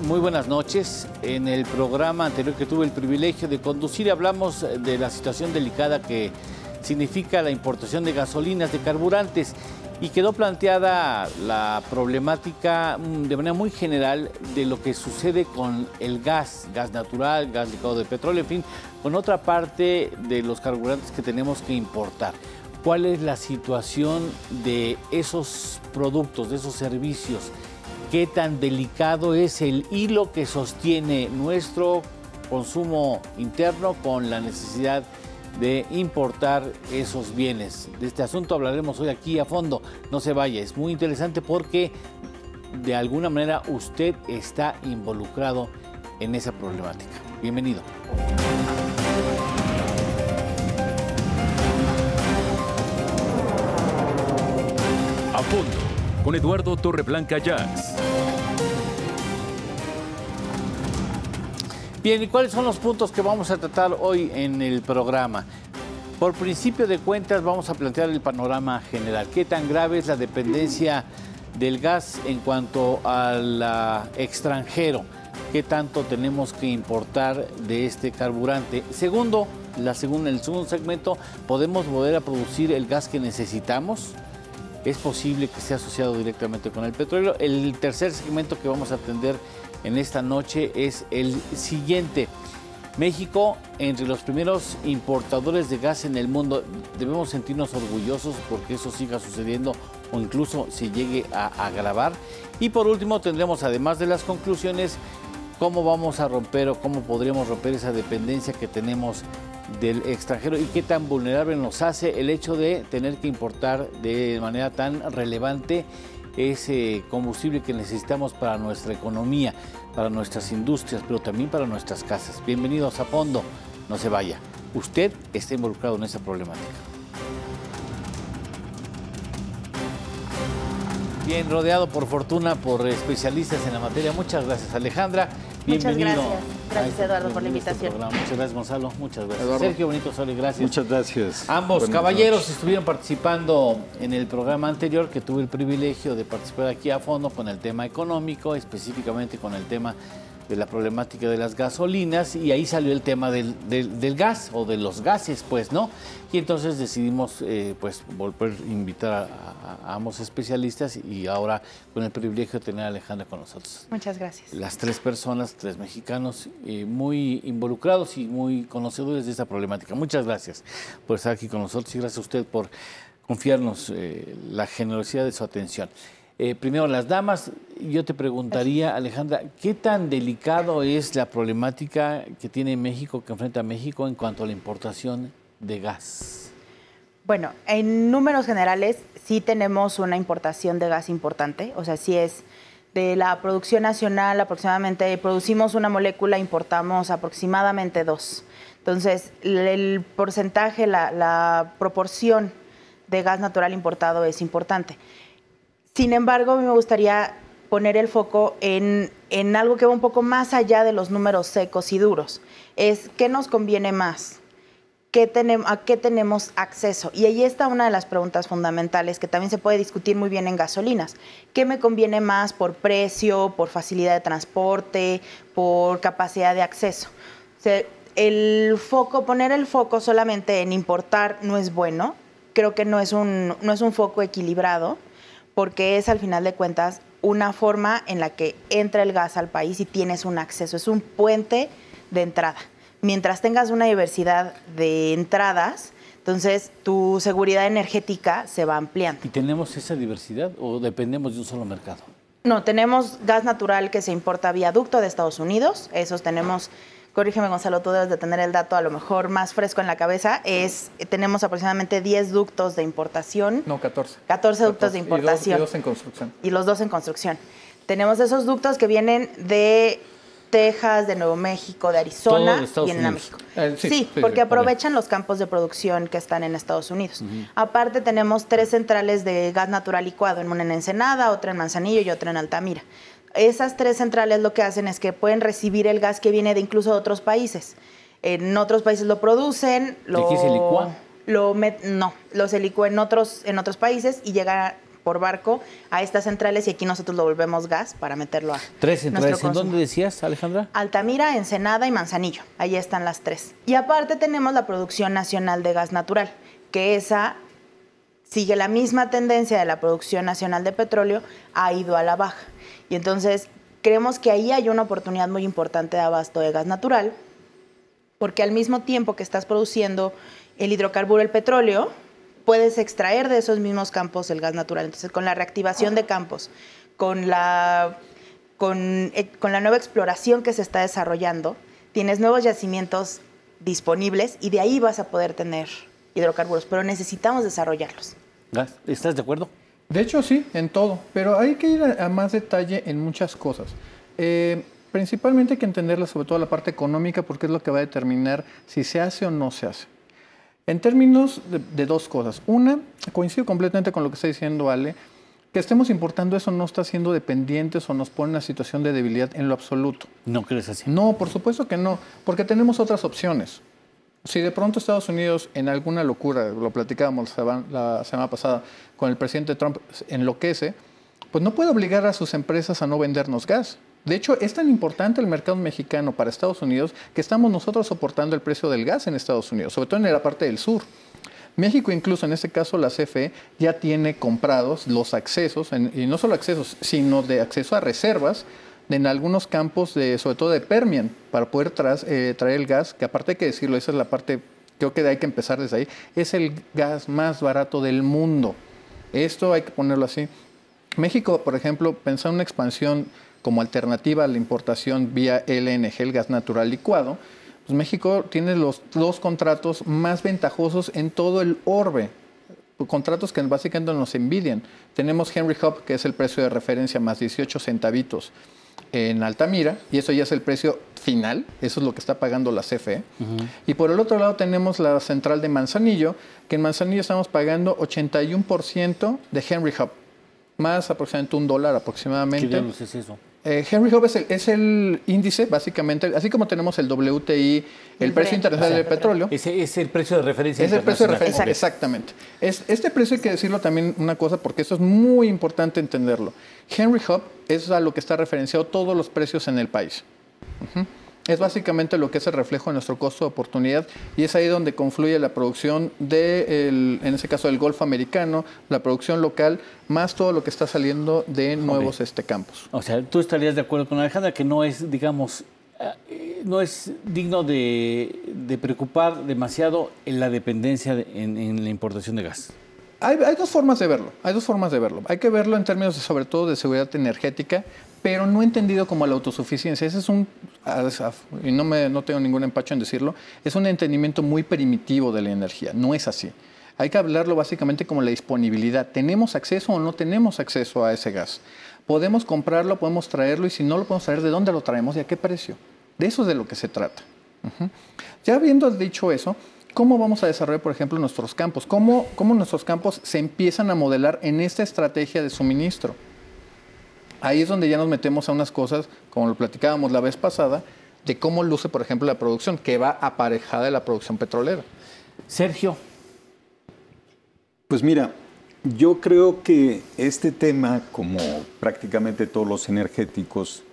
Muy buenas noches. En el programa anterior que tuve el privilegio de conducir hablamos de la situación delicada que significa la importación de gasolinas, de carburantes, y quedó planteada la problemática de manera muy general de lo que sucede con el gas natural, gas licuado de petróleo, en fin, con otra parte de los carburantes que tenemos que importar. ¿Cuál es la situación de esos productos, de esos servicios? ¿Qué tan delicado es el hilo que sostiene nuestro consumo interno con la necesidad de importar esos bienes? De este asunto hablaremos hoy aquí a fondo. No se vaya, es muy interesante porque de alguna manera usted está involucrado en esa problemática. Bienvenido. A fondo, con Eduardo Torreblanca Jax. Bien, ¿y cuáles son los puntos que vamos a tratar hoy en el programa? Por principio de cuentas vamos a plantear el panorama general. ¿Qué tan grave es la dependencia del gas en cuanto al extranjero? ¿Qué tanto tenemos que importar de este carburante? Segundo, en el segundo segmento, ¿podemos volver a producir el gas que necesitamos? ¿Es posible que esté asociado directamente con el petróleo? El tercer segmento que vamos a atender en esta noche es el siguiente. México, entre los primeros importadores de gas en el mundo, debemos sentirnos orgullosos porque eso siga sucediendo o incluso se llegue a agravar. Y por último tendremos, además de las conclusiones, cómo vamos a romper o cómo podríamos romper esa dependencia que tenemos del extranjero y qué tan vulnerable nos hace el hecho de tener que importar de manera tan relevante ese combustible que necesitamos para nuestra economía, para nuestras industrias, pero también para nuestras casas. Bienvenidos a fondo, no se vaya. Usted está involucrado en esa problemática. Bien, rodeado por fortuna por especialistas en la materia. Muchas gracias, Alejandra. Bienvenido. Muchas gracias. Gracias, Eduardo, por la invitación. Muchas gracias, Gonzalo. Muchas gracias. Eduardo. Sergio Benito Soli, gracias. Muchas gracias. Ambos Buenas caballeros noches. estuvieron participando en el programa anterior, que tuve el privilegio de participar aquí a fondo con el tema económico, específicamente con el tema de la problemática de las gasolinas, y ahí salió el tema del gas o de los gases, pues, ¿no? Y entonces decidimos, pues, volver a invitar a ambos especialistas y ahora con el privilegio de tener a Alejandra con nosotros. Muchas gracias. Las tres personas, tres mexicanos, muy involucrados y muy conocedores de esta problemática. Muchas gracias por estar aquí con nosotros y gracias a usted por confiarnos la generosidad de su atención. Primero, las damas, yo te preguntaría, Alejandra, ¿qué tan delicado es la problemática que tiene México, que enfrenta México en cuanto a la importación de gas? Bueno, en números generales sí tenemos una importación de gas importante, o sea, sí es de la producción nacional, aproximadamente producimos una molécula, importamos aproximadamente 2. Entonces, el porcentaje, la proporción de gas natural importado es importante. Sin embargo, a mí me gustaría poner el foco en algo que va un poco más allá de los números secos y duros. Es qué nos conviene más, a qué tenemos acceso. Y ahí está una de las preguntas fundamentales que también se puede discutir muy bien en gasolinas. ¿Qué me conviene más por precio, por facilidad de transporte, por capacidad de acceso? O sea, poner el foco solamente en importar no es bueno. Creo que no es un foco equilibrado, porque es al final de cuentas una forma en la que entra el gas al país y tienes un acceso, es un puente de entrada. Mientras tengas una diversidad de entradas, entonces tu seguridad energética se va ampliando. ¿Y tenemos esa diversidad o dependemos de un solo mercado? No, tenemos gas natural que se importa vía ducto de Estados Unidos, esos tenemos. Corrígeme, Gonzalo, tú debes de tener el dato a lo mejor más fresco en la cabeza. Tenemos aproximadamente 10 ductos de importación. No, 14. 14 ductos de importación. Y dos en construcción. Y los 2 en construcción. Tenemos esos ductos que vienen de Texas, de Nuevo México, de Arizona Todo de Estados y en Unidos. México. Sí, porque aprovechan los campos de producción que están en Estados Unidos. Aparte tenemos 3 centrales de gas natural licuado, una en Ensenada, otra en Manzanillo y otra en Altamira. Esas 3 centrales lo que hacen es que pueden recibir el gas que viene de incluso de otros países. En otros países lo producen, ¿Y aquí se licúa? lo se licúa en otros países y llega por barco a estas centrales y aquí nosotros lo volvemos gas para meterlo a 3 centrales. nuestro ¿En consumo. dónde decías, Alejandra? Altamira, Ensenada y Manzanillo. Ahí están las 3. Y aparte tenemos la producción nacional de gas natural, que esa sigue la misma tendencia de la producción nacional de petróleo, ha ido a la baja. Y entonces creemos que ahí hay una oportunidad muy importante de abasto de gas natural, porque al mismo tiempo que estás produciendo el hidrocarburo, el petróleo, puedes extraer de esos mismos campos el gas natural. Entonces, con la reactivación de campos, con la nueva exploración que se está desarrollando, tienes nuevos yacimientos disponibles y de ahí vas a poder tener hidrocarburos, pero necesitamos desarrollarlos. ¿Estás de acuerdo? De hecho, sí, en todo, pero hay que ir a más detalle en muchas cosas. Principalmente hay que entenderla sobre todo la parte económica porque es lo que va a determinar si se hace o no se hace. En términos de dos cosas. Una, coincido completamente con lo que está diciendo Ale, que estemos importando eso no está siendo dependientes o nos pone en una situación de debilidad en lo absoluto. ¿No crees así? No, por supuesto que no, porque tenemos otras opciones. Si de pronto Estados Unidos en alguna locura, lo platicábamos la semana pasada con el presidente Trump, enloquece, pues no puede obligar a sus empresas a no vendernos gas. De hecho, es tan importante el mercado mexicano para Estados Unidos que estamos nosotros soportando el precio del gas en Estados Unidos, sobre todo en la parte del sur. México, incluso en este caso la CFE, ya tiene comprados los accesos, y no solo accesos, sino de acceso a reservas en algunos campos, sobre todo de Permian, para poder traer el gas, que aparte hay que decirlo, esa es la parte, creo que hay que empezar desde ahí, es el gas más barato del mundo. Esto hay que ponerlo así. México, por ejemplo, pensaba en una expansión como alternativa a la importación vía LNG, el gas natural licuado, pues México tiene los 2 contratos más ventajosos en todo el orbe, contratos que básicamente nos envidian. Tenemos Henry Hub, que es el precio de referencia, más 18 centavitos en Altamira, y eso ya es el precio final, eso es lo que está pagando la CFE. Y por el otro lado tenemos la central de Manzanillo, que en Manzanillo estamos pagando 81% de Henry Hub, más aproximadamente $1 aproximadamente. ¿Qué diablos es eso? Henry Hub es el índice, básicamente, así como tenemos el WTI, el precio internacional del petróleo. Ese es el precio de referencia. Es el precio de referencia, Exacto. exactamente. Este precio hay que decirlo también una cosa, porque esto es muy importante entenderlo. Henry Hub es a lo que está referenciado todos los precios en el país. Es básicamente lo que es el reflejo de nuestro costo de oportunidad y es ahí donde confluye la producción en ese caso del Golfo americano, la producción local, más todo lo que está saliendo de nuevos campos. O sea, tú estarías de acuerdo con Alejandra que no es, digamos, no es digno de preocupar demasiado en la dependencia en la importación de gas. Hay 2 formas de verlo, Hay que verlo en términos sobre todo de seguridad energética, pero no entendido como la autosuficiencia. Ese es y no tengo ningún empacho en decirlo, es un entendimiento muy primitivo de la energía, no es así. Hay que hablarlo básicamente como la disponibilidad. ¿Tenemos acceso o no tenemos acceso a ese gas? Podemos comprarlo, podemos traerlo, y si no lo podemos traer, ¿de dónde lo traemos y a qué precio? De eso es de lo que se trata. Ya habiendo dicho eso, ¿cómo vamos a desarrollar, por ejemplo, nuestros campos? ¿Cómo nuestros campos se empiezan a modelar en esta estrategia de suministro? Ahí es donde ya nos metemos a unas cosas, como lo platicábamos la vez pasada, de cómo luce, por ejemplo, la producción, que va aparejada de la producción petrolera. Sergio. Pues mira, yo creo que este tema, como prácticamente todos los energéticos,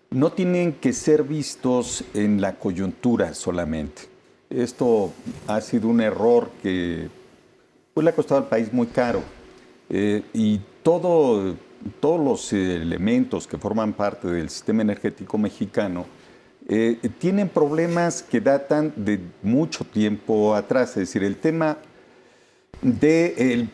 no tienen que ser vistos en la coyuntura solamente. Esto ha sido un error que pues, le ha costado al país muy caro. Y todos los elementos que forman parte del sistema energético mexicano tienen problemas que datan de mucho tiempo atrás. Es decir, el tema de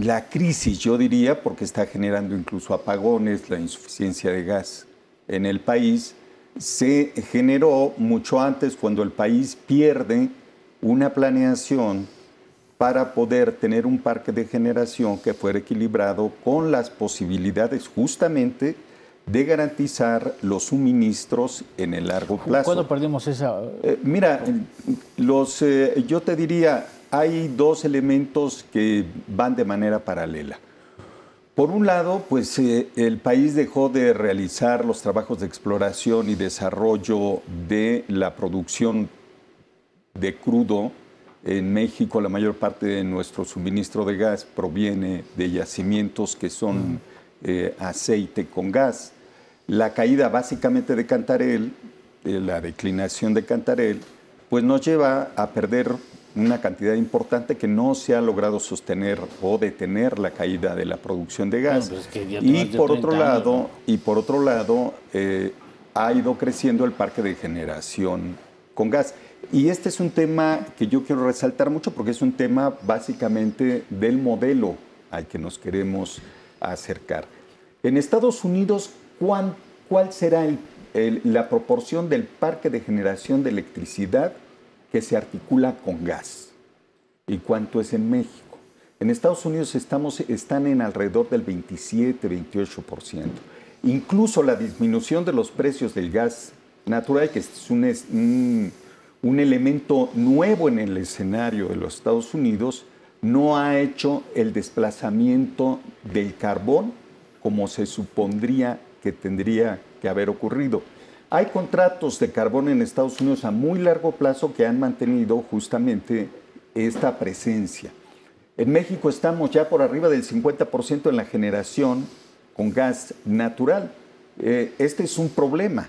la crisis, yo diría, porque está generando incluso apagones, la insuficiencia de gas en el país, se generó mucho antes, cuando el país pierde una planeación para poder tener un parque de generación que fuera equilibrado con las posibilidades justamente de garantizar los suministros en el largo plazo. ¿Cuándo perdimos esa? Mira, yo te diría, hay 2 elementos que van de manera paralela. Por un lado, pues el país dejó de realizar los trabajos de exploración y desarrollo de la producción de crudo En México la mayor parte de nuestro suministro de gas proviene de yacimientos que son aceite con gas. La caída básicamente de Cantarell, la declinación de Cantarell, pues nos lleva a perder una cantidad importante que no se ha logrado sostener o detener la caída de la producción de gas. Bueno, pues que y por otro lado, ha ido creciendo el parque de generación con gas. Y este es un tema que yo quiero resaltar mucho porque es un tema básicamente del modelo al que nos queremos acercar. En Estados Unidos, ¿cuál será la proporción del parque de generación de electricidad que se articula con gas? ¿Y cuánto es en México? En Estados Unidos están en alrededor del 27-28%. Incluso la disminución de los precios del gas natural, que es un elemento nuevo en el escenario de los Estados Unidos, no ha hecho el desplazamiento del carbón como se supondría que tendría que haber ocurrido. Hay contratos de carbón en Estados Unidos a muy largo plazo que han mantenido justamente esta presencia. En México estamos ya por arriba del 50% en la generación con gas natural. Este es un problema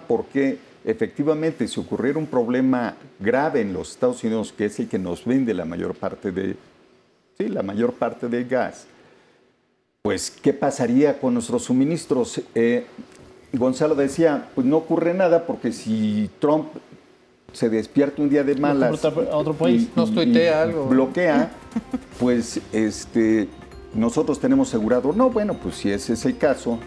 porque efectivamente si ocurriera un problema grave en los Estados Unidos, que es el que nos vende la mayor parte del gas, pues ¿qué pasaría con nuestros suministros? Gonzalo decía, pues no ocurre nada porque si Trump se despierta un día de malas a otro país, nos tuitea algo, bloquea, pues nosotros tenemos asegurado. No, bueno, pues si ese es el caso,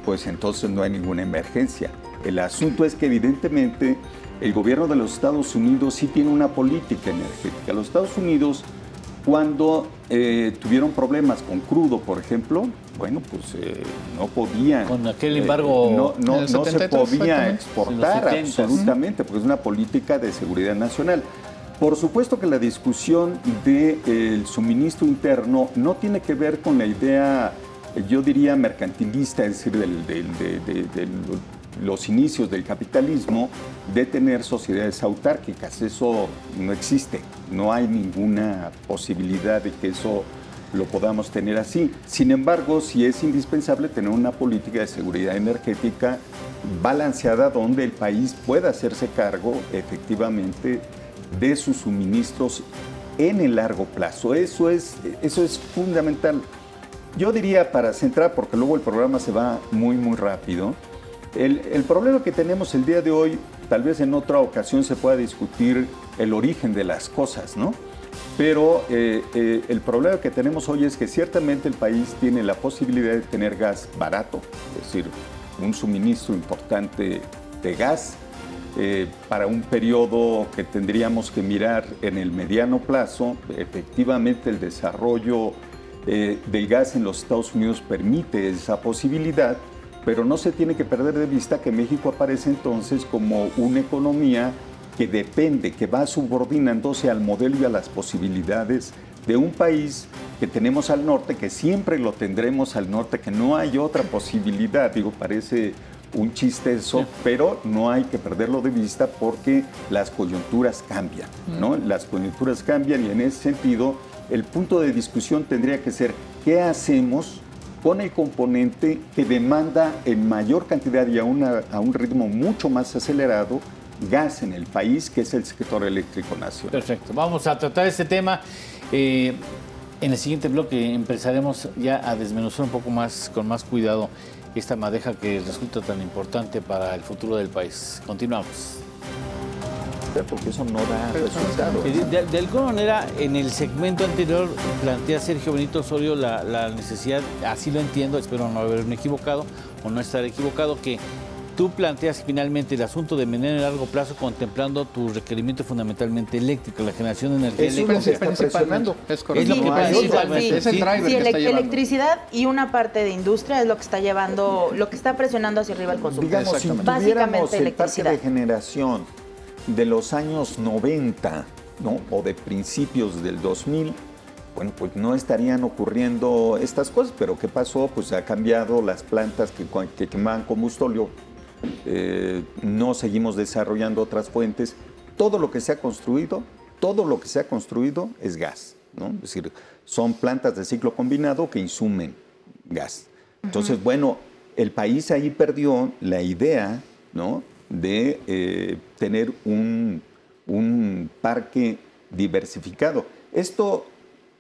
pues entonces no hay ninguna emergencia. El asunto es que evidentemente el gobierno de los Estados Unidos sí tiene una política energética. Los Estados Unidos, cuando tuvieron problemas con crudo, por ejemplo, bueno, pues no podían. Con aquel embargo. No se podía exportar absolutamente, porque es una política de seguridad nacional. Por supuesto que la discusión del suministro interno no tiene que ver con la idea, yo diría, mercantilista, es decir, de los inicios del capitalismo, de tener sociedades autárquicas. Eso no existe, no hay ninguna posibilidad de que eso lo podamos tener así. Sin embargo, sí es indispensable tener una política de seguridad energética balanceada donde el país pueda hacerse cargo efectivamente de sus suministros en el largo plazo. Eso es fundamental. Yo diría, para centrar, porque luego el programa se va muy, muy rápido, el problema que tenemos el día de hoy, tal vez en otra ocasión se pueda discutir el origen de las cosas, ¿no? Pero el problema que tenemos hoy es que ciertamente el país tiene la posibilidad de tener gas barato, es decir, un suministro importante de gas para un periodo que tendríamos que mirar en el mediano plazo. Efectivamente, el desarrollo del gas en los Estados Unidos permite esa posibilidad, pero no se tiene que perder de vista que México aparece entonces como una economía que depende, que va subordinándose al modelo y a las posibilidades de un país que tenemos al norte, que siempre lo tendremos al norte, que no hay otra posibilidad. Digo, parece un chiste eso, pero no hay que perderlo de vista porque las coyunturas cambian, ¿no? Las coyunturas cambian y en ese sentido el punto de discusión tendría que ser ¿qué hacemos con el componente que demanda en mayor cantidad y a un ritmo mucho más acelerado gas en el país, que es el sector eléctrico nacional? Perfecto. Vamos a tratar este tema. En el siguiente bloque empezaremos ya a desmenuzar un poco más, con más cuidado, esta madeja que resulta tan importante para el futuro del país. Continuamos. Porque eso no da resultado. De alguna manera, en el segmento anterior plantea Sergio Benito Osorio la necesidad, así lo entiendo, espero no haberme equivocado o no estar equivocado, que tú planteas finalmente el asunto de mediano y largo plazo contemplando tu requerimiento fundamentalmente eléctrico, la generación de energía eléctrica. Eso es principalmente. Es correcto. Es lo que principalmente. Es el driver que está llevando. Electricidad y una parte de industria es lo que está llevando, lo que está presionando hacia arriba el consumo. Digamos, si tuviéramos el parque de generación de los años 90, ¿no? O de principios del 2000, bueno, pues no estarían ocurriendo estas cosas. Pero ¿qué pasó? Pues ha cambiado las plantas que quemaban combustóleo. No seguimos desarrollando otras fuentes. Todo lo que se ha construido todo lo que se ha construido es gas, ¿no? Es decir, son plantas de ciclo combinado que insumen gas. Entonces, bueno, el país ahí perdió la idea, ¿no?, de tener un parque diversificado. Esto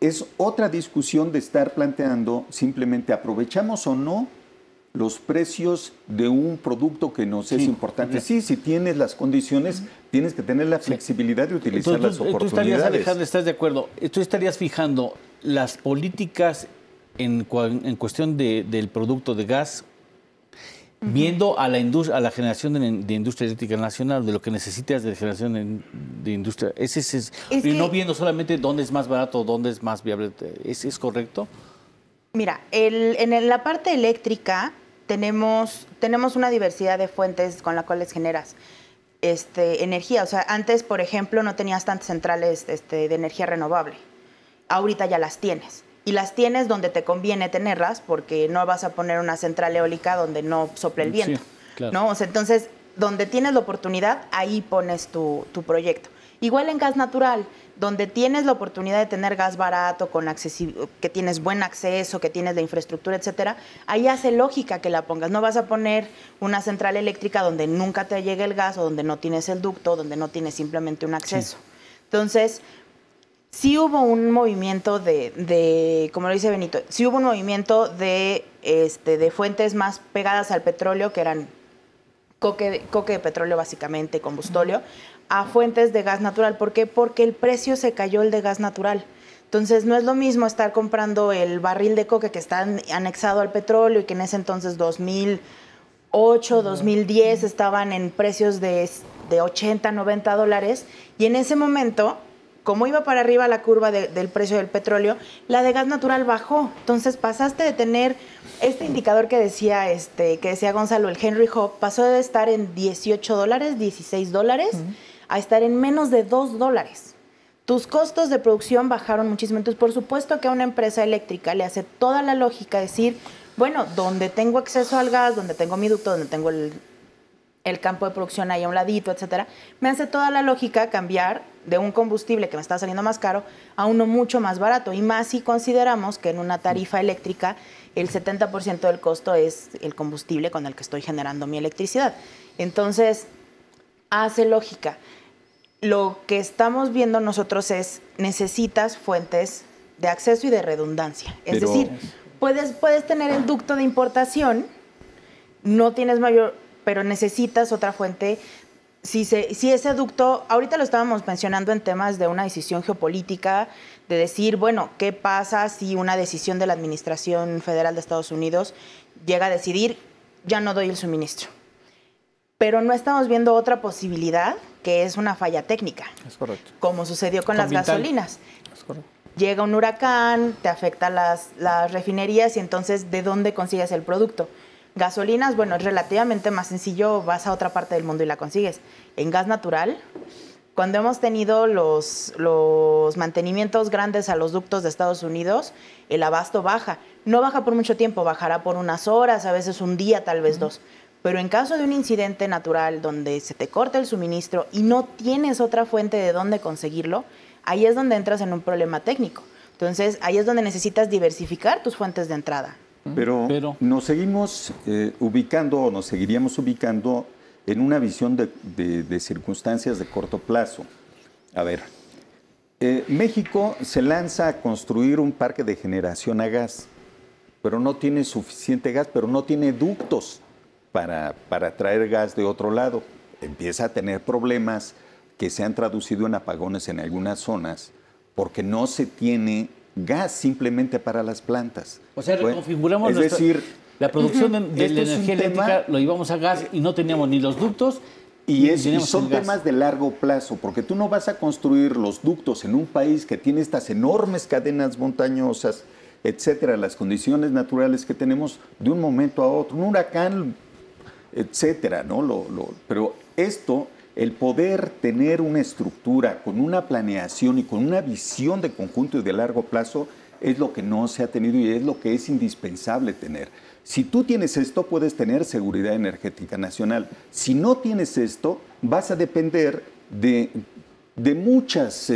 es otra discusión de estar planteando simplemente aprovechamos o no los precios de un producto que nos es importante. Sí, si tienes las condiciones, tienes que tener la flexibilidad de utilizar Entonces, las oportunidades. Tú estarías, Alejandro, ¿estás de acuerdo? Tú estarías fijando las políticas en cuestión del producto de gas, viendo a la generación de industria eléctrica nacional, de lo que necesitas de generación de industria. Y no viendo solamente dónde es más barato, dónde es más viable. ¿Es correcto? Mira, en la parte eléctrica tenemos una diversidad de fuentes con las cuales generas energía. O sea, antes, por ejemplo, no tenías tantas centrales de energía renovable. Ahorita ya las tienes. Y las tienes donde te conviene tenerlas, porque no vas a poner una central eólica donde no sople el viento. Sí, claro. ¿No? O sea, entonces, donde tienes la oportunidad, ahí pones tu proyecto. Igual en gas natural, donde tienes la oportunidad de tener gas barato, que tienes buen acceso, que tienes la infraestructura, etcétera, ahí hace lógica que la pongas. No vas a poner una central eléctrica donde nunca te llegue el gas o donde no tienes el ducto, donde no tienes simplemente un acceso. Sí. Entonces, sí hubo un movimiento como lo dice Benito, sí hubo un movimiento de fuentes más pegadas al petróleo, que eran coque de petróleo básicamente, combustóleo, a fuentes de gas natural. ¿Por qué? Porque el precio se cayó el de gas natural. Entonces, no es lo mismo estar comprando el barril de coque que está anexado al petróleo y que en ese entonces, 2008, 2010, estaban en precios de 80, 90 dólares. Y en ese momento, como iba para arriba la curva del precio del petróleo, la de gas natural bajó. Entonces, pasaste de tener este indicador que decía Gonzalo, el Henry Hub, pasó de estar en 18 dólares, 16 dólares, a estar en menos de 2 dólares. Tus costos de producción bajaron muchísimo. Entonces, por supuesto que a una empresa eléctrica le hace toda la lógica decir, bueno, donde tengo acceso al gas, donde tengo mi ducto, donde tengo el campo de producción ahí a un ladito, etcétera, me hace toda la lógica cambiar de un combustible que me está saliendo más caro a uno mucho más barato. Y más si consideramos que en una tarifa eléctrica el 70% del costo es el combustible con el que estoy generando mi electricidad. Entonces, hace lógica. Lo que estamos viendo nosotros es, necesitas fuentes de acceso y de redundancia. Es decir, puedes tener el ducto de importación, no tienes pero necesitas otra fuente. Si ese ducto, ahorita lo estábamos mencionando en temas de una decisión geopolítica, de decir, bueno, ¿qué pasa si una decisión de la Administración Federal de Estados Unidos llega a decidir, ya no doy el suministro? Pero no estamos viendo otra posibilidad, que es una falla técnica. Es correcto. Como sucedió con las gasolinas. Es correcto. Llega un huracán, te afecta las refinerías y entonces, ¿de dónde consigues el producto? Gasolinas, bueno, es relativamente más sencillo, vas a otra parte del mundo y la consigues. En gas natural, cuando hemos tenido los mantenimientos grandes a los ductos de Estados Unidos, el abasto baja. No baja por mucho tiempo, bajará por unas horas, a veces un día, tal vez dos. Pero en caso de un incidente natural donde se te corta el suministro y no tienes otra fuente de dónde conseguirlo, ahí es donde entras en un problema técnico. Entonces, ahí es donde necesitas diversificar tus fuentes de entrada. Pero nos seguimos ubicando, o nos seguiríamos ubicando en una visión de circunstancias de corto plazo. A ver, México se lanza a construir un parque de generación a gas, pero no tiene suficiente gas, pero no tiene ductos para traer gas de otro lado. Empieza a tener problemas que se han traducido en apagones en algunas zonas porque no se tiene gas simplemente para las plantas. O sea, reconfiguramos la producción de la energía eléctrica, lo llevamos a gas y no teníamos ni los ductos. Y son temas de largo plazo, porque tú no vas a construir los ductos en un país que tiene estas enormes cadenas montañosas, etcétera, las condiciones naturales que tenemos de un momento a otro, un huracán, etcétera, ¿no? Pero esto, el poder tener una estructura con una planeación y con una visión de conjunto y de largo plazo es lo que no se ha tenido y es lo que es indispensable tener. Si tú tienes esto, puedes tener seguridad energética nacional. Si no tienes esto, vas a depender de de muchas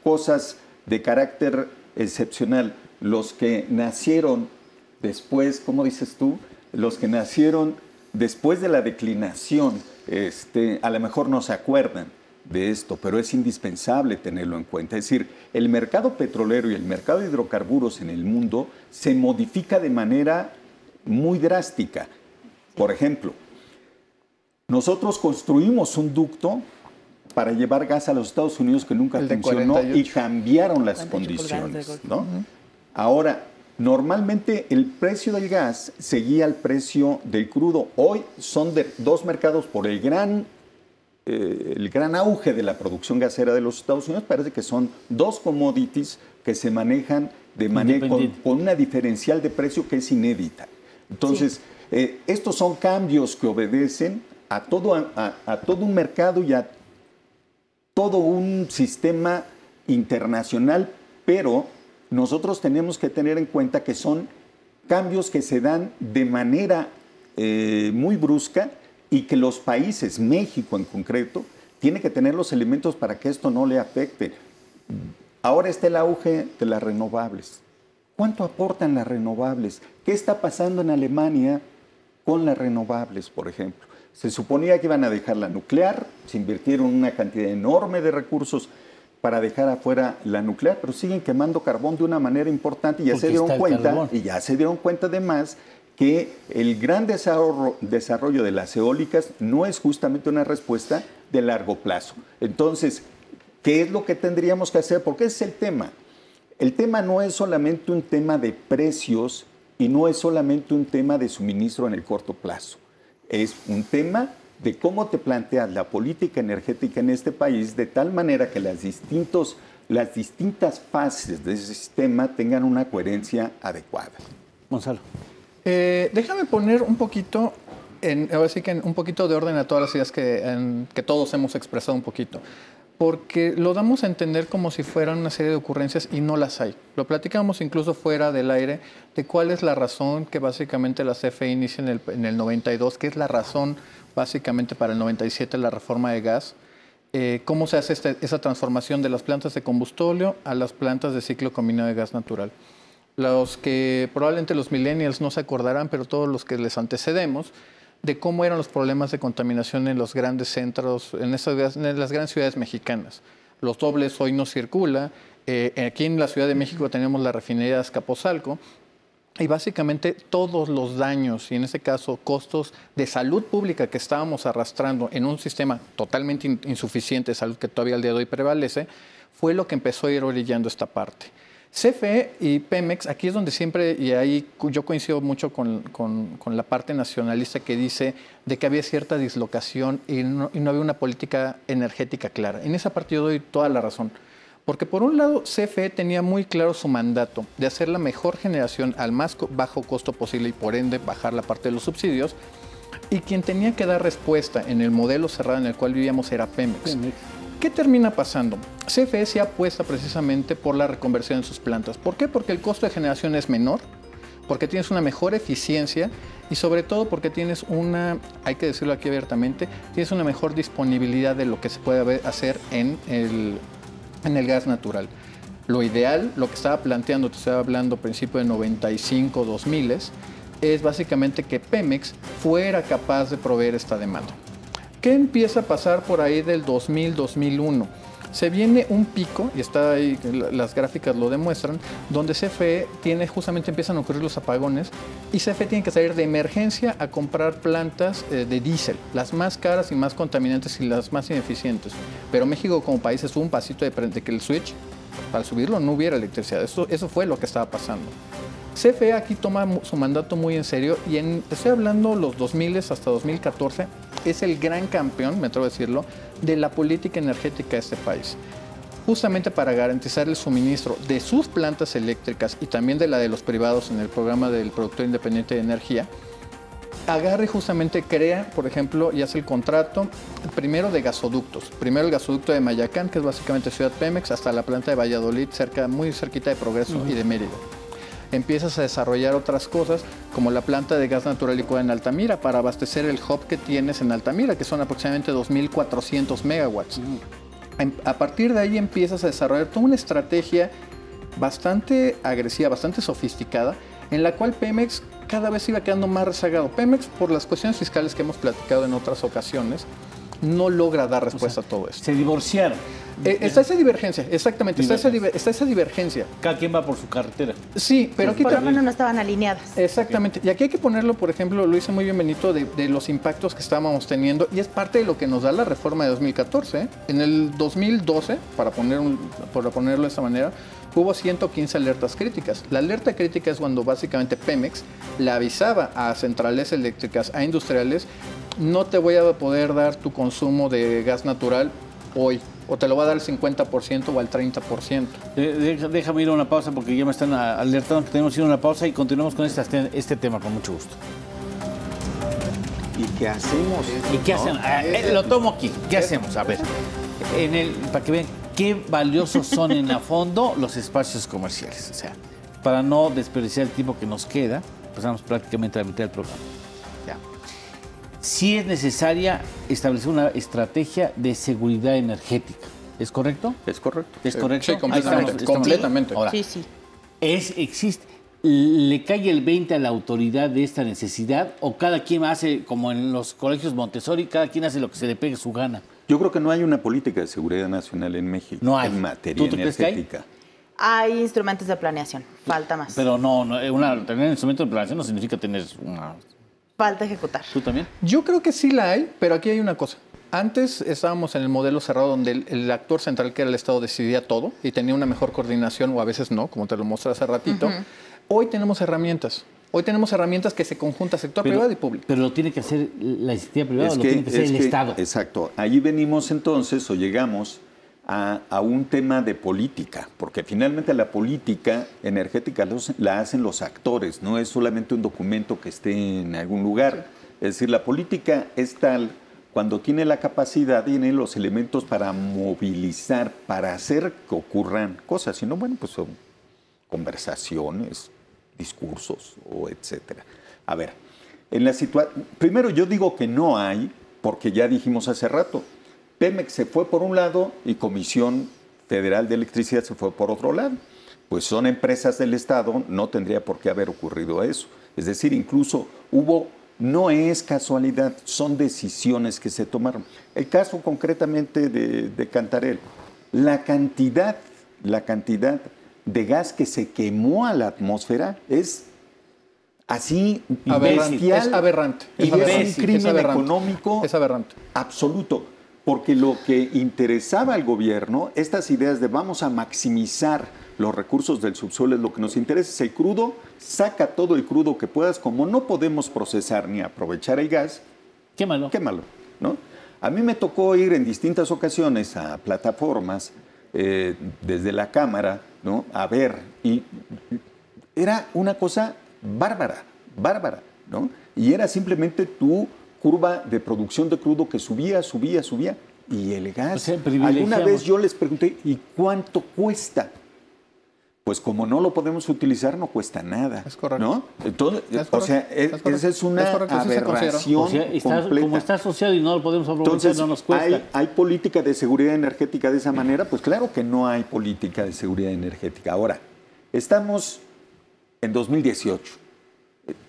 cosas de carácter excepcional. Los que nacieron después, ¿cómo dices tú? Los que nacieron después de la declinación, a lo mejor no se acuerdan de esto, pero es indispensable tenerlo en cuenta. Es decir, el mercado petrolero y el mercado de hidrocarburos en el mundo se modifica de manera muy drástica. Por ejemplo, nosotros construimos un ducto para llevar gas a los Estados Unidos que nunca funcionó y cambiaron las condiciones, ¿no? Ahora, normalmente el precio del gas seguía el precio del crudo. Hoy son dos mercados por el gran auge de la producción gasera de los Estados Unidos. Parece que son dos commodities que se manejan de manera con una diferencial de precio que es inédita. Entonces, estos son cambios que obedecen a todo un mercado y a todo un sistema internacional, pero nosotros tenemos que tener en cuenta que son cambios que se dan de manera muy brusca y que los países, México en concreto, tiene que tener los elementos para que esto no le afecte. Ahora está el auge de las renovables. ¿Cuánto aportan las renovables? ¿Qué está pasando en Alemania con las renovables, por ejemplo? Se suponía que iban a dejar la nuclear, se invirtieron una cantidad enorme de recursos para dejar afuera la nuclear, pero siguen quemando carbón de una manera importante y ya se dieron cuenta además que el gran desarrollo de las eólicas no es justamente una respuesta de largo plazo. Entonces, ¿qué es lo que tendríamos que hacer? Porque ese es el tema. El tema no es solamente un tema de precios y no es solamente un tema de suministro en el corto plazo. Es un tema de cómo te planteas la política energética en este país de tal manera que las distintas fases de ese sistema tengan una coherencia adecuada. Gonzalo. Déjame poner un poquito, un poquito de orden a todas las ideas que todos hemos expresado un poquito, porque lo damos a entender como si fueran una serie de ocurrencias y no las hay. Lo platicamos incluso fuera del aire de cuál es la razón que básicamente la CFE inicia en el 92, que es la razón básicamente para el 97 la reforma de gas, cómo se hace esa transformación de las plantas de combustóleo a las plantas de ciclo combinado de gas natural. Los que probablemente los millennials no se acordarán, pero todos los que les antecedemos, de cómo eran los problemas de contaminación en los grandes centros, en las grandes ciudades mexicanas. Los dobles hoy no circula. Aquí en la Ciudad de México tenemos la refinería de Azcapotzalco. Y básicamente todos los daños, y en este caso costos de salud pública que estábamos arrastrando en un sistema totalmente insuficiente de salud que todavía al día de hoy prevalece, fue lo que empezó a ir orillando esta parte. CFE y Pemex, aquí es donde siempre, y ahí yo coincido mucho con la parte nacionalista que dice de que había cierta dislocación y no había una política energética clara. En esa parte yo doy toda la razón. Porque por un lado, CFE tenía muy claro su mandato de hacer la mejor generación al más bajo costo posible y por ende bajar la parte de los subsidios. Y quien tenía que dar respuesta en el modelo cerrado en el cual vivíamos era Pemex. ¿Qué termina pasando? CFE se apuesta precisamente por la reconversión en sus plantas. ¿Por qué? Porque el costo de generación es menor, porque tienes una mejor eficiencia y sobre todo porque tienes hay que decirlo aquí abiertamente, tienes una mejor disponibilidad de lo que se puede hacer en el gas natural. Lo ideal, lo que estaba planteando, te estaba hablando a principios de 95, 2000, es básicamente que Pemex fuera capaz de proveer esta demanda. ¿Qué empieza a pasar por ahí del 2000, 2001? Se viene un pico, y está ahí, las gráficas lo demuestran, donde CFE empiezan a ocurrir los apagones y CFE tiene que salir de emergencia a comprar plantas de diésel, las más caras y más contaminantes y las más ineficientes. Pero México como país es un pasito de que el switch, para subirlo no hubiera electricidad. Eso fue lo que estaba pasando. CFE aquí toma su mandato muy en serio y estoy hablando los 2000 hasta 2014, es el gran campeón, me atrevo a decirlo, de la política energética de este país. Justamente para garantizar el suministro de sus plantas eléctricas y también de la de los privados en el programa del Productor Independiente de Energía, agarra y justamente crea, por ejemplo, y hace el contrato primero de gasoductos. Primero el gasoducto de Mayacán, que es básicamente Ciudad Pemex, hasta la planta de Valladolid, muy cerquita de Progreso y de Mérida. Empiezas a desarrollar otras cosas como la planta de gas natural licuado en Altamira para abastecer el hub que tienes en Altamira, que son aproximadamente 2.400 megawatts. A partir de ahí empiezas a desarrollar toda una estrategia bastante agresiva, bastante sofisticada, en la cual Pemex cada vez iba quedando más rezagado. Pemex, por las cuestiones fiscales que hemos platicado en otras ocasiones, no logra dar respuesta a todo esto. Se divorciaron. Está esa divergencia, exactamente, está esa divergencia. Cada quien va por su carretera. Sí, pero aquí Por lo también... menos no estaban alineadas. Exactamente. Y aquí hay que ponerlo, por ejemplo, lo hice muy bien Benito, de los impactos que estábamos teniendo, y es parte de lo que nos da la reforma de 2014. En el 2012, para ponerlo de esta manera, hubo 115 alertas críticas. La alerta crítica es cuando básicamente Pemex le avisaba a centrales eléctricas, a industriales, no te voy a poder dar tu consumo de gas natural hoy, o te lo va a dar al 50% o al 30%. Déjame ir a una pausa porque ya me están alertando que tenemos que ir a una pausa y continuamos con este tema con mucho gusto. ¿Y qué hacemos? ¿Y qué hacemos? Lo tomo aquí. ¿Qué hacemos? A ver, para que vean qué valiosos son en a fondo los espacios comerciales. O sea, para no desperdiciar el tiempo que nos queda, pasamos prácticamente a la mitad del programa. Ya. Sí es necesaria establecer una estrategia de seguridad energética. ¿Es correcto? Es correcto. ¿Es correcto? Sí, completamente. Completamente. Ahora, Sí. existe. ¿Le cae el 20 a la autoridad de esta necesidad o cada quien hace, como en los colegios Montessori, cada quien hace lo que se le pegue su gana? Yo creo que no hay una política de seguridad nacional en México. No hay. En materia ¿Tú te crees que hay? energética. Hay instrumentos de planeación, falta más. Pero tener instrumento de planeación no significa tener una... Falta ejecutar. ¿Tú también? Yo creo que sí la hay, pero aquí hay una cosa. Antes estábamos en el modelo cerrado donde el actor central, que era el Estado, decidía todo y tenía una mejor coordinación, o a veces no, como te lo mostré hace ratito. Hoy tenemos herramientas. Hoy tenemos herramientas que se conjuntan sector privado y público. Pero lo tiene que hacer la iniciativa privada o lo tiene que hacer el Estado. Exacto. Allí venimos entonces o llegamos a un tema de política, porque finalmente la política energética la hacen los actores, no es solamente un documento que esté en algún lugar. Es decir, la política es tal cuando tiene la capacidad, tiene los elementos para movilizar, para hacer que ocurran cosas. Si no, bueno, pues son conversaciones, discursos o etcétera. A ver, primero yo digo que no hay, porque ya dijimos hace rato, Pemex se fue por un lado y Comisión Federal de Electricidad se fue por otro lado. Pues son empresas del Estado, no tendría por qué haber ocurrido eso. Es decir, incluso no es casualidad, son decisiones que se tomaron. El caso concretamente de Cantarell, la cantidad de gas que se quemó a la atmósfera es así bestial. Es aberrante. Y es un crimen económico absoluto. Porque lo que interesaba al gobierno, estas ideas de vamos a maximizar los recursos del subsuelo, es lo que nos interesa, es el crudo, saca todo el crudo que puedas, como no podemos procesar ni aprovechar el gas, quémalo, ¿no? A mí me tocó ir en distintas ocasiones a plataformas desde la Cámara, ¿no? A ver, y era una cosa bárbara, ¿no? Y era simplemente tu curva de producción de crudo que subía. Y el gas, alguna vez yo les pregunté, ¿y cuánto cuesta? Pues como no lo podemos utilizar, no cuesta nada. Es correcto. ¿No? Entonces, esa es una aberración completa. Como está asociado y no lo podemos aprovechar, entonces, no nos cuesta. ¿Hay política de seguridad energética de esa manera? Pues claro que no hay política de seguridad energética. Ahora, estamos en 2018.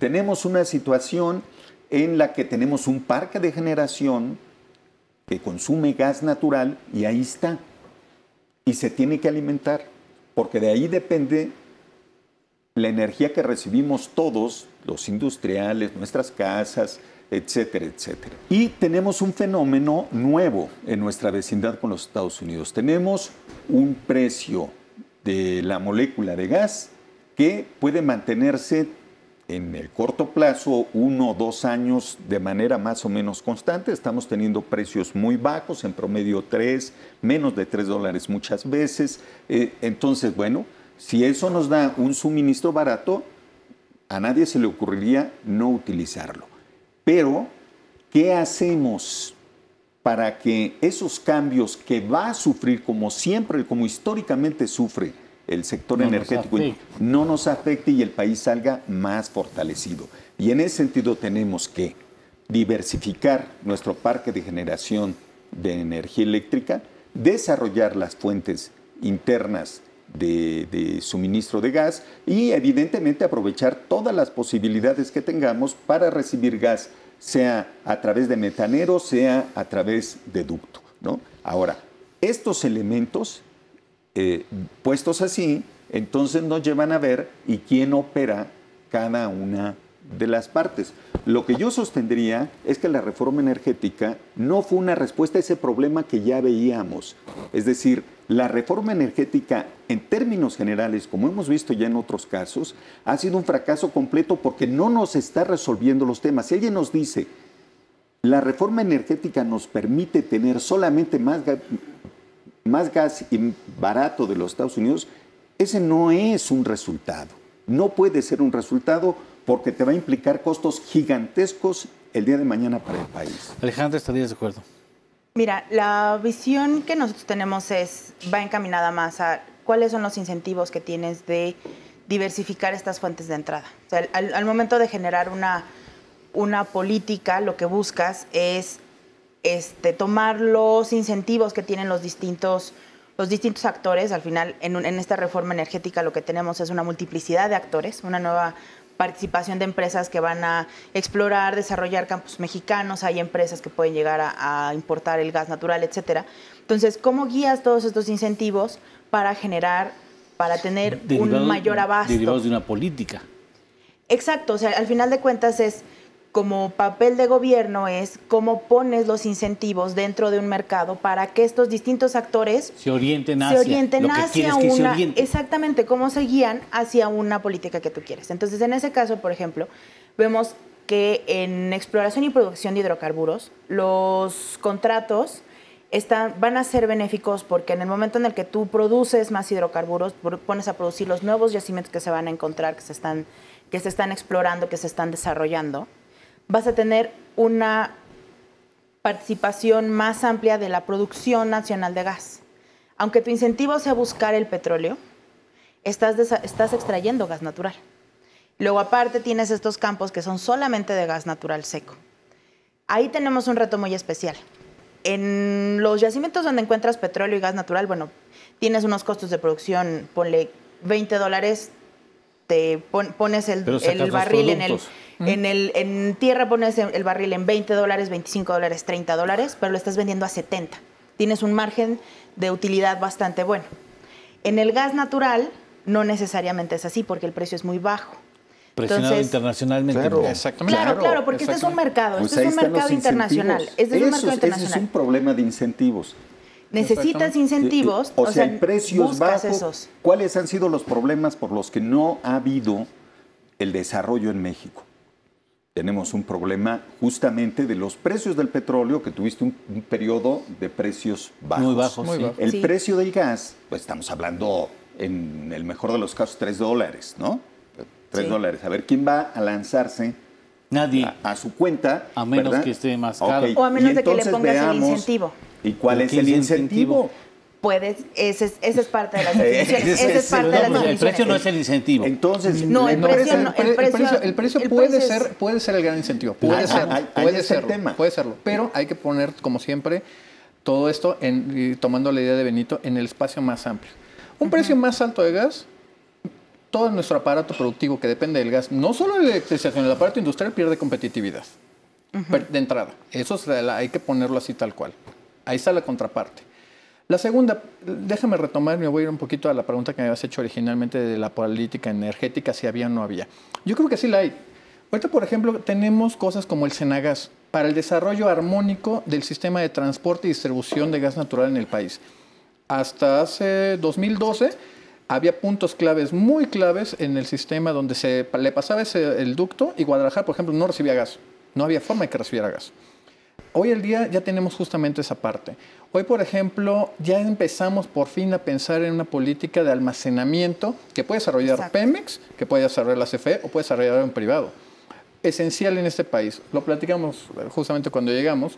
Tenemos una situación en la que tenemos un parque de generación que consume gas natural y ahí está. Y se tiene que alimentar, porque de ahí depende la energía que recibimos todos, los industriales, nuestras casas, etcétera, etcétera. Y tenemos un fenómeno nuevo en nuestra vecindad con los Estados Unidos. Tenemos un precio de la molécula de gas que puede mantenerse en el corto plazo, 1 o 2 años, de manera más o menos constante. Estamos teniendo precios muy bajos, en promedio menos de $3 muchas veces. Entonces, bueno, si eso nos da un suministro barato, a nadie se le ocurriría no utilizarlo. Pero, ¿qué hacemos para que esos cambios que va a sufrir, como siempre, como históricamente sufre el sector energético, no nos afecte y el país salga más fortalecido? Y en ese sentido tenemos que diversificar nuestro parque de generación de energía eléctrica, desarrollar las fuentes internas de suministro de gas y evidentemente aprovechar todas las posibilidades que tengamos para recibir gas, sea a través de metanero, sea a través de ducto, ¿no? Ahora, estos elementos puestos así, entonces nos llevan a ver y quién opera cada una de las partes. Lo que yo sostendría es que la reforma energética no fue una respuesta a ese problema que ya veíamos. Es decir, la reforma energética, en términos generales, como hemos visto ya en otros casos, ha sido un fracaso completo porque no nos está resolviendo los temas. Si alguien nos dice, la reforma energética nos permite tener solamente más gas y barato de los Estados Unidos, ese no es un resultado. No puede ser un resultado porque te va a implicar costos gigantescos el día de mañana para el país. Alejandra, ¿estarías de acuerdo? Mira, la visión que nosotros tenemos va encaminada más a cuáles son los incentivos que tienes de diversificar estas fuentes de entrada. O sea, al momento de generar una política, lo que buscas es tomar los incentivos que tienen los distintos actores. Al final, en esta reforma energética lo que tenemos es una multiplicidad de actores, una nueva participación de empresas que van a explorar, desarrollar campos mexicanos. Hay empresas que pueden llegar a importar el gas natural, etcétera. Entonces, ¿cómo guías todos estos incentivos para tener un mayor abasto? Derivados de una política. Exacto, o sea, al final de cuentas como papel de gobierno es cómo pones los incentivos dentro de un mercado para que estos distintos actores se orienten hacia una... Exactamente, cómo se guían hacia una política que tú quieres. Entonces, en ese caso, por ejemplo, vemos que en exploración y producción de hidrocarburos, los contratos van a ser benéficos porque en el momento en el que tú produces más hidrocarburos, pones a producir los nuevos yacimientos que se van a encontrar, que se están explorando, que se están desarrollando, vas a tener una participación más amplia de la producción nacional de gas. Aunque tu incentivo sea buscar el petróleo, estás extrayendo gas natural. Luego, aparte, tienes estos campos que son solamente de gas natural seco. Ahí tenemos un reto muy especial. En los yacimientos donde encuentras petróleo y gas natural, bueno, tienes unos costos de producción, ponle $20, te pones el barril en tierra, pones el barril en $20, $25, $30, pero lo estás vendiendo a 70. Tienes un margen de utilidad bastante bueno. En el gas natural no necesariamente es así porque el precio es muy bajo. Presionado internacionalmente. Claro, exactamente. Claro, porque este es un mercado, Pues este es un mercado internacional. Ese es un problema de incentivos. Necesitas incentivos, o sea, el precio es bajo. Esos. ¿Cuáles han sido los problemas por los que no ha habido el desarrollo en México? Tenemos un problema justamente de los precios del petróleo, que tuviste un periodo de precios bajos. Muy bajos, sí. El precio del gas, pues estamos hablando en el mejor de los casos $3, ¿no? $3. A ver, ¿quién va a lanzarse? Nadie. A su cuenta. A menos que esté más caro. O a menos de que le pongas el incentivo. ¿Y cuál es el incentivo? Ese es parte de las definiciones. El precio no es el incentivo. Entonces, el precio puede ser el gran incentivo. Puede serlo. Pero hay que poner, como siempre, todo esto, tomando la idea de Benito, en el espacio más amplio. Un precio más alto de gas, todo nuestro aparato productivo que depende del gas, no solo la electrificación, el aparato industrial pierde competitividad de entrada. Eso hay que ponerlo así tal cual. Ahí está la contraparte. La segunda, déjame retomar, me voy a ir un poquito a la pregunta que me habías hecho originalmente de la política energética, si había o no había. Yo creo que sí la hay. Ahorita, por ejemplo, tenemos cosas como el Senagas para el desarrollo armónico del sistema de transporte y distribución de gas natural en el país. Hasta hace 2012 había puntos claves, muy claves en el sistema donde le pasaba el ducto y Guadalajara, por ejemplo, no recibía gas. No había forma de que recibiera gas. Hoy en día ya tenemos justamente esa parte. Hoy, por ejemplo, ya empezamos por fin a pensar en una política de almacenamiento que puede desarrollar Pemex, que puede desarrollar la CFE o puede desarrollar un privado. Esencial en este país. Lo platicamos justamente cuando llegamos.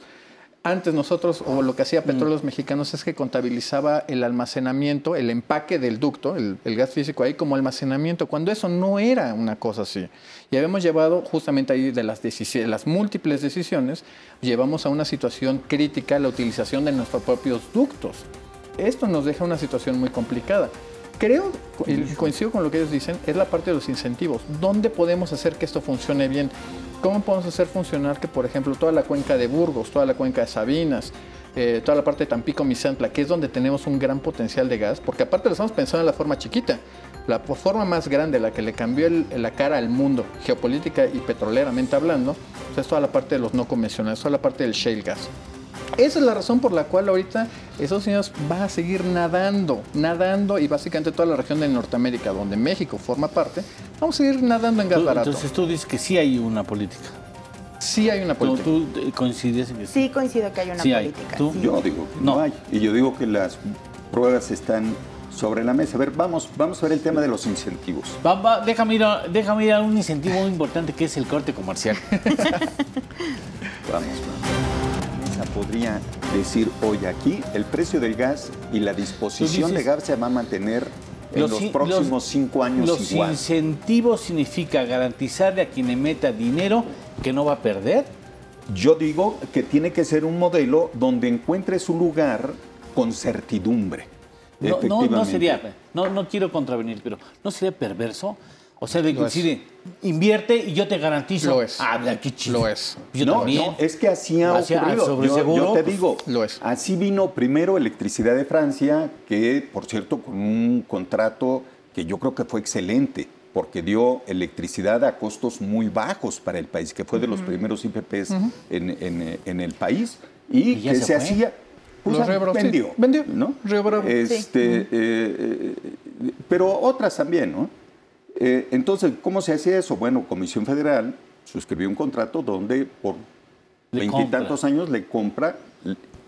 Antes nosotros, o lo que hacía Petróleos Mexicanos es que contabilizaba el almacenamiento, el empaque del ducto, el gas físico ahí como almacenamiento, cuando eso no era una cosa así. Y habíamos llevado justamente ahí de las múltiples decisiones, llevamos a una situación crítica la utilización de nuestros propios ductos. esto nos deja una situación muy complicada. Creo, y coincido con lo que ellos dicen, es la parte de los incentivos. ¿Dónde podemos hacer que esto funcione bien? ¿Cómo podemos hacer funcionar que, por ejemplo, toda la cuenca de Burgos, toda la cuenca de Sabinas, toda la parte de Tampico, Misantla, que es donde tenemos un gran potencial de gas? Porque aparte lo estamos pensando en la forma chiquita. La forma más grande, la que le cambió la cara al mundo, geopolítica y petroleramente hablando, pues es toda la parte de los no convencionales, toda la parte del shale gas. Esa es la razón por la cual ahorita Estados Unidos va a seguir nadando y básicamente toda la región de Norteamérica, donde México forma parte, vamos a seguir nadando en gas barato. Entonces tú dices que sí hay una política. Sí hay una política. ¿Tú coincides en que sí? Sí coincido que hay una política. ¿Tú? Sí. Yo digo que no hay. Y yo digo que las pruebas están sobre la mesa. A ver, vamos a ver el tema de los incentivos. Déjame ir a un incentivo muy importante que es el corte comercial. Vamos. La mesa podría decir hoy aquí el precio del gas y la disposición de gas se va a mantener en los próximos 5 años igual. Los incentivos significa garantizarle a quien le meta dinero que no va a perder. Yo digo que tiene que ser un modelo donde encuentre su lugar con certidumbre. No sería, no quiero contravenir, pero ¿no sería perverso? O sea, de que decide, invierte y yo te garantizo. Lo es. Qué chido. Lo es. Yo no, también. no, es que así ha ocurrido. Yo te digo, lo es. Así vino primero Electricidad de Francia, que por cierto con un contrato que yo creo que fue excelente, porque dio electricidad a costos muy bajos para el país, que fue de los primeros IPPs en el país, y que se hacía... Pues vendió, ¿no? Río Bravo. Pero otras también, ¿no? Entonces, ¿cómo se hacía eso? Bueno, Comisión Federal suscribió un contrato donde por 20 y tantos años le compra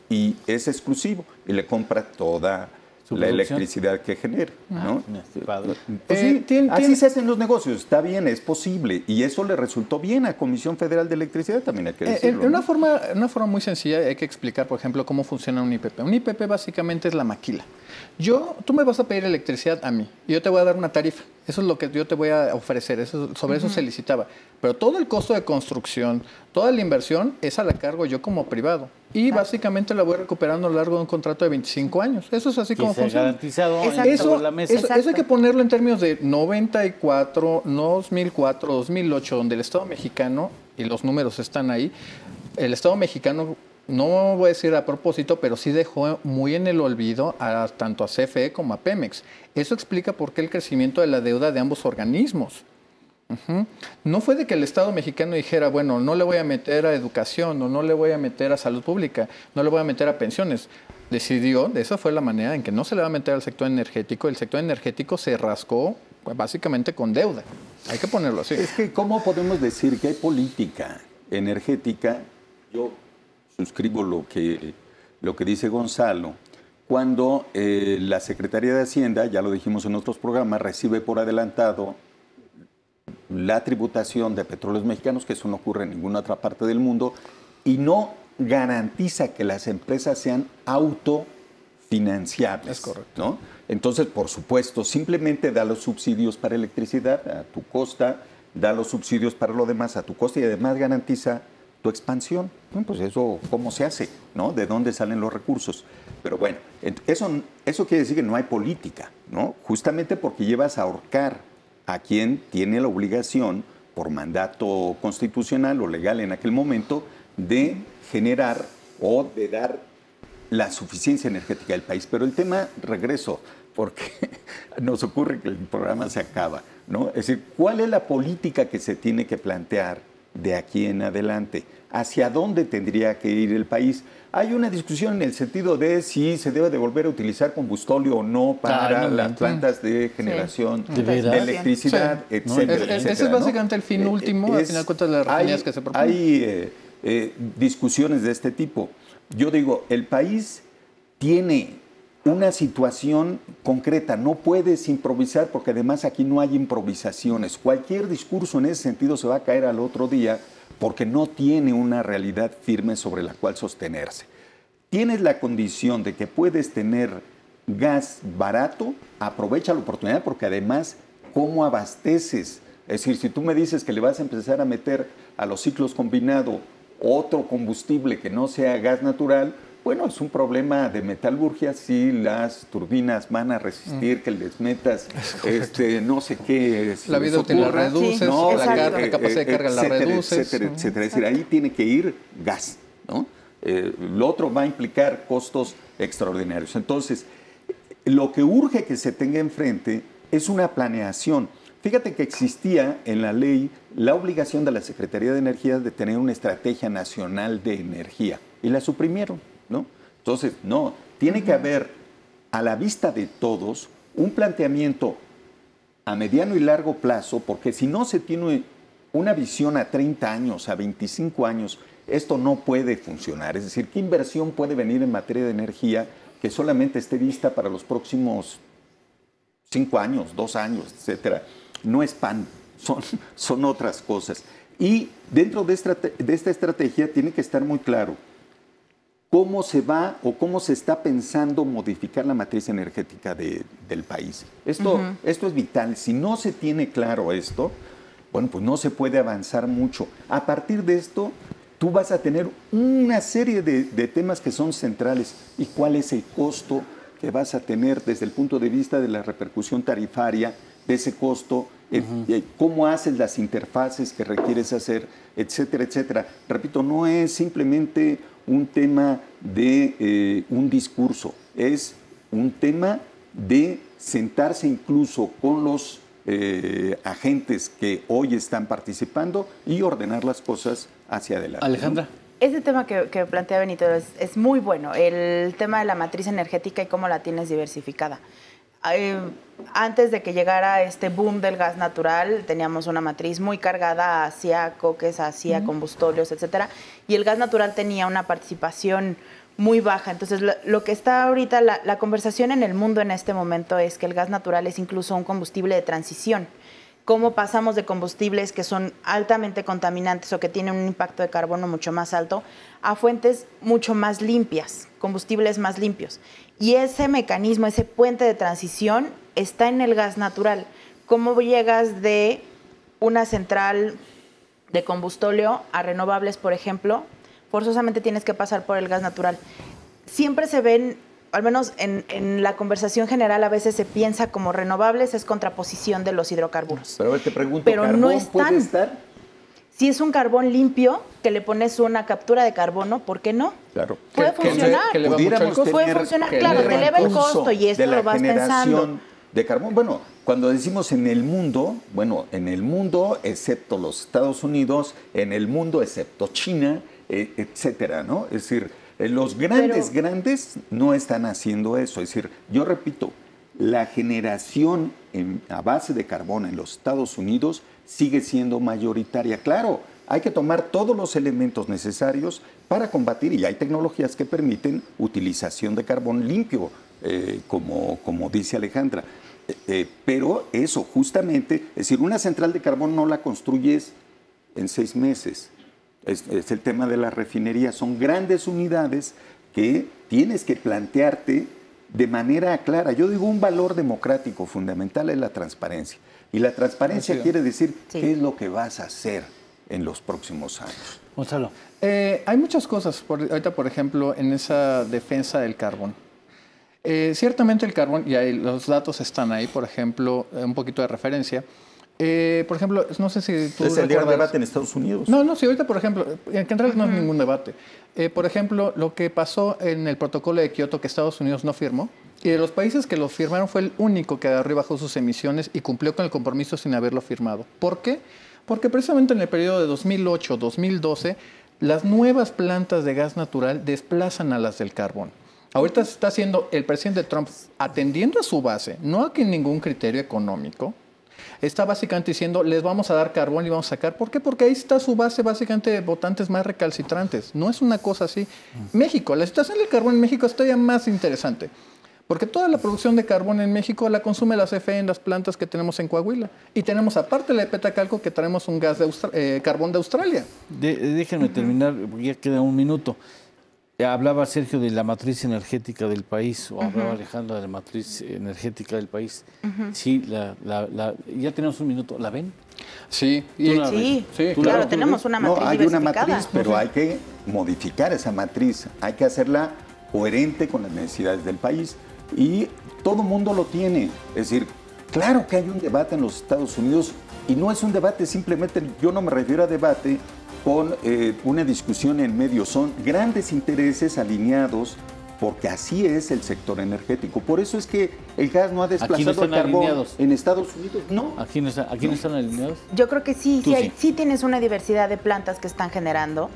y es exclusivo y le compra toda la electricidad que genera, ¿no? Pues sí, así se hacen los negocios, está bien, es posible y eso le resultó bien a Comisión Federal de Electricidad, también hay que decirlo. Una forma muy sencilla hay que explicar, por ejemplo, cómo funciona un IPP. Un IPP básicamente es la maquila. Tú me vas a pedir electricidad a mí y yo te voy a dar una tarifa. Eso es lo que yo te voy a ofrecer, sobre eso se licitaba. Pero todo el costo de construcción, toda la inversión, esa la cargo yo como privado. Y básicamente la voy recuperando a lo largo de un contrato de 25 años. Eso es así como funciona. Garantizado eso, la mesa. Eso hay que ponerlo en términos de 94, 2004, 2008, donde el Estado mexicano, y los números están ahí, el Estado mexicano, no voy a decir a propósito, pero sí dejó muy en el olvido tanto a CFE como a Pemex. Eso explica por qué el crecimiento de la deuda de ambos organismos. No fue de que el Estado mexicano dijera, bueno, no le voy a meter a educación, o no le voy a meter a salud pública, no le voy a meter a pensiones. Decidió, esa fue la manera en que no se le va a meter al sector energético. El sector energético se rascó básicamente con deuda. Hay que ponerlo así. Es que, ¿cómo podemos decir que hay política energética? Yo suscribo lo que dice Gonzalo. Cuando la Secretaría de Hacienda, ya lo dijimos en otros programas, recibe por adelantado la tributación de petróleos mexicanos, que eso no ocurre en ninguna otra parte del mundo, y no garantiza que las empresas sean autofinanciables. Es correcto. ¿No? Entonces, por supuesto, simplemente da los subsidios para electricidad a tu costa, da los subsidios para lo demás a tu costa y además garantiza tu expansión. Bueno, pues eso, ¿cómo se hace? ¿No? ¿De dónde salen los recursos? Pero bueno, eso quiere decir que no hay política, ¿no? Justamente porque llevas a ahorcar a quien tiene la obligación, por mandato constitucional o legal en aquel momento, de generar o de dar la suficiencia energética del país. Pero el tema, regreso, porque nos ocurre que el programa se acaba, ¿no? Es decir, ¿cuál es la política que se tiene que plantear de aquí en adelante? ¿Hacia dónde tendría que ir el país? Hay una discusión en el sentido de si se debe de volver a utilizar combustóleo o no para las plantas de generación de electricidad, etcétera. Ese es básicamente el fin último, al final de cuentas, de las refinerías que se proponen. Hay discusiones de este tipo. Yo digo, el país tiene una situación concreta, no puedes improvisar porque además aquí no hay improvisaciones. Cualquier discurso en ese sentido se va a caer al otro día porque no tiene una realidad firme sobre la cual sostenerse. Tienes la condición de que puedes tener gas barato, aprovecha la oportunidad porque además, ¿cómo abasteces? Es decir, si tú me dices que le vas a empezar a meter a los ciclos combinados otro combustible que no sea gas natural, Bueno, es un problema de metalurgia, si las turbinas van a resistir que les metas no sé qué. La vida útil la reduces, sí, la capacidad de carga la reduces. Etcétera, etcétera. Es decir, ahí tiene que ir gas, ¿no? Lo otro va a implicar costos extraordinarios. Entonces, lo que urge que se tenga enfrente es una planeación. Fíjate que existía en la ley la obligación de la Secretaría de Energía de tener una estrategia nacional de energía y la suprimieron, ¿no? Entonces, no, tiene que haber a la vista de todos un planteamiento a mediano y largo plazo, porque si no se tiene una visión a 30 años, a 25 años, esto no puede funcionar. Es decir, ¿qué inversión puede venir en materia de energía que solamente esté vista para los próximos 5 años, 2 años, etcétera? No es pan, son otras cosas. Y dentro de esta estrategia tiene que estar muy claro cómo se va o cómo se está pensando modificar la matriz energética del país. Esto es vital. Si no se tiene claro esto, bueno, pues no se puede avanzar mucho. A partir de esto, tú vas a tener una serie de temas que son centrales. ¿Y cuál es el costo que vas a tener desde el punto de vista de la repercusión tarifaria de ese costo? Cómo haces las interfaces que requieres hacer, etcétera, etcétera. Repito, no es simplemente un tema de un discurso, es un tema de sentarse incluso con los agentes que hoy están participando y ordenar las cosas hacia adelante. Alejandra. Ese tema que plantea Benito es muy bueno, el tema de la matriz energética y cómo la tienes diversificada. Antes de que llegara este boom del gas natural, teníamos una matriz muy cargada hacia coques, hacia combustóleos, etcétera, y el gas natural tenía una participación muy baja. Entonces, lo que está ahorita, la conversación en el mundo en este momento es que el gas natural es incluso un combustible de transición. Cómo pasamos de combustibles que son altamente contaminantes o que tienen un impacto de carbono mucho más alto a fuentes mucho más limpias, combustibles más limpios. Y ese mecanismo, ese puente de transición está en el gas natural. ¿Cómo llegas de una central de combustóleo a renovables, por ejemplo? Forzosamente tienes que pasar por el gas natural. Siempre se ven, al menos en la conversación general, a veces se piensa como renovables es contraposición de los hidrocarburos. Pero te pregunto, pero ¿carbón no es puede tan. estar? Si es un carbón limpio, que le pones una captura de carbono, ¿por qué no? Claro. Puede funcionar. Puede funcionar, claro, te eleva el costo y esto lo vas pensando. De carbón, bueno, cuando decimos en el mundo, bueno, en el mundo, excepto los Estados Unidos, en el mundo, excepto China, etcétera, ¿no? Es decir, los grandes no están haciendo eso. Es decir, yo repito, la generación a base de carbón en los Estados Unidos sigue siendo mayoritaria. Claro, hay que tomar todos los elementos necesarios para combatir, y hay tecnologías que permiten utilización de carbón limpio, como dice Alejandra. Pero eso, justamente, es decir, una central de carbón no la construyes en 6 meses. Es el tema de la refinería. Son grandes unidades que tienes que plantearte de manera clara. Yo digo, un valor democrático fundamental es la transparencia. Y la transparencia quiere decir qué es lo que vas a hacer en los próximos años. Gonzalo. Hay muchas cosas, ahorita, por ejemplo, en esa defensa del carbón. Ciertamente el carbón, y ahí los datos están ahí, por ejemplo, un poquito de referencia. Por ejemplo, no sé si tú es el gran debate en Estados Unidos. No, sí, ahorita, por ejemplo, en realidad no es ningún debate. Por ejemplo, lo que pasó en el protocolo de Kioto que Estados Unidos no firmó, y de los países que lo firmaron fue el único que agarró y bajó sus emisiones y cumplió con el compromiso sin haberlo firmado. ¿Por qué? Porque precisamente en el periodo de 2008-2012, las nuevas plantas de gas natural desplazan a las del carbón. Ahorita se está haciendo el presidente Trump atendiendo a su base, no a que ningún criterio económico. Está básicamente diciendo, les vamos a dar carbón y vamos a sacar. ¿Por qué? Porque ahí está su base básicamente de votantes más recalcitrantes. No es una cosa así. México, la situación del carbón en México es todavía más interesante. Porque toda la producción de carbón en México la consume la CFE en las plantas que tenemos en Coahuila. Y tenemos, aparte de la de Petacalco, que traemos un gas de carbón de Australia. Déjenme terminar, porque ya queda un minuto. Hablaba Sergio de la matriz energética del país, o hablaba Alejandra de la matriz energética del país. Sí, ya tenemos un minuto. ¿La ven? Sí, claro, tenemos una matriz hay diversificada. una matriz, pero hay que modificar esa matriz. Hay que hacerla coherente con las necesidades del país y todo mundo lo tiene. Es decir, claro que hay un debate en los Estados Unidos y no es un debate simplemente, yo no me refiero a debate con una discusión en medio, son grandes intereses alineados porque así es el sector energético. Por eso es que el gas no ha desplazado al carbón alineados en Estados Unidos. No. ¿Aquí no están alineados? Yo creo que sí, Tú sí tienes una diversidad de plantas que están generando.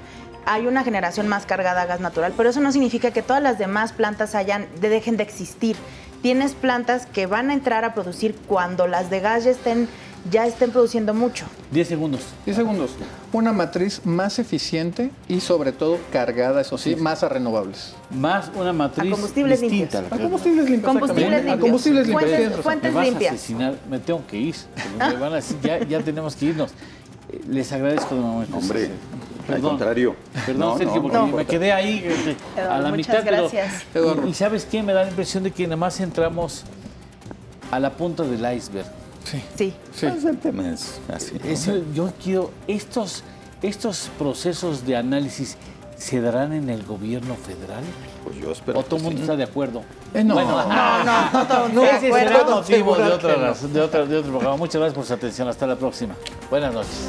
Hay una generación más cargada a gas natural, pero eso no significa que todas las demás plantas dejen de existir. Tienes plantas que van a entrar a producir cuando las de gas ya estén produciendo mucho. 10 segundos. 10 segundos. Una matriz más eficiente y sobre todo cargada, eso sí, más a renovables. Más una matriz A combustibles distinta. limpios. A combustibles limpios. Combustibles exactamente. limpios. A combustibles limpios. Fuentes- tienes razón. fuentes- Me vas limpias. a asesinar, me tengo que ir. Me van a decir, ya tenemos que irnos. Les agradezco de momento. Hombre, al Perdón. contrario. Perdón, No, Sergio, no, porque no me importa. quedé ahí a la Muchas mitad. gracias. Pero, y ¿sabes qué? Me da la impresión de que nada más entramos a la punta del iceberg. Sí. Sí. Sí. Pues el tema es así. Yo quiero, estos procesos de análisis se darán en el gobierno federal. Pues yo espero ¿O todo el que mundo sí. está de acuerdo? No. Bueno, No, ese será acuerdo. motivo de asegurar otro que no. programa. Muchas gracias por su atención. Hasta la próxima. Buenas noches.